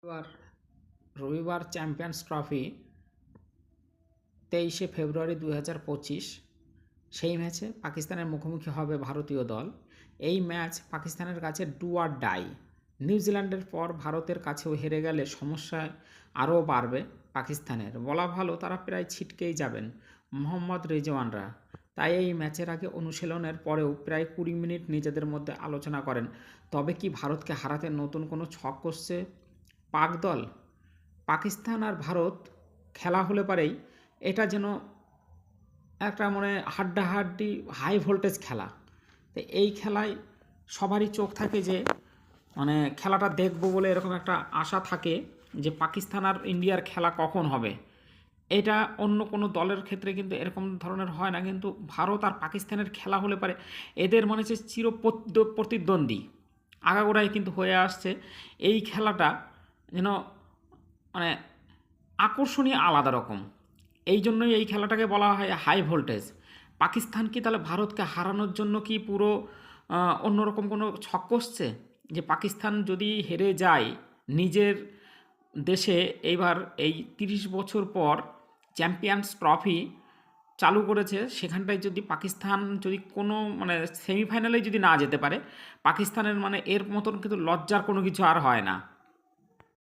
এবার রবিবার champions trophy 23 ফেব্রুয়ারি 2025 সেই ম্যাচে পাকিস্তানের মুখোমুখি হবে ভারতীয় দল। এই ম্যাচ পাকিস্তানের কাছে ডু আর ডাই। নিউজিল্যান্ডের পর ভারতের কাছেও হেরে গেলে সমস্যা আরও বাড়বে পাকিস্তানের। বলা ভালো তারা প্রায় ছিটকেই যাবেন মোহাম্মদ রিজওয়ানরা। তাই এই ম্যাচের আগে অনুশীলনের পরেও প্রায় 20 মিনিট নিজেদের মধ্যে আলোচনা করেন, তবে কি ভারতকে হারাতে নতুন কোনো ছক কষছে পাক দল। পাকিস্তান আর ভারত খেলা হলে পারেই এটা যেন একটা মানে হাড্ডাহাড্ডি হাই ভোল্টেজ খেলা। তো এই খেলায় সবারই চোখ থাকে যে মানে খেলাটা দেখবো বলে এরকম একটা আশা থাকে যে পাকিস্তান আর ইন্ডিয়ার খেলা কখন হবে। এটা অন্য কোনো দলের ক্ষেত্রে কিন্তু এরকম ধরনের হয় না, কিন্তু ভারত আর পাকিস্তানের খেলা হলে পারে এদের মনে হচ্ছে প্রতিদ্বন্দ্বী আগাগোড়াই কিন্তু হয়ে আসছে। এই খেলাটা যেন মানে আকর্ষণীয় আলাদা রকম। এই জন্যই এই খেলাটাকে বলা হয় হাই ভোল্টেজ। পাকিস্তান কি তাহলে ভারতকে হারানোর জন্য কি পুরো অন্যরকম কোনো ছক কষছে যে পাকিস্তান যদি হেরে যায় নিজের দেশে, এইবার এই 30 বছর পর চ্যাম্পিয়ন্স ট্রফি চালু করেছে, সেখানটায় যদি পাকিস্তান যদি কোনো মানে সেমিফাইনালে যদি না যেতে পারে, পাকিস্তানের মানে এর মতন কিন্তু লজ্জার কোনো কিছু আর হয় না।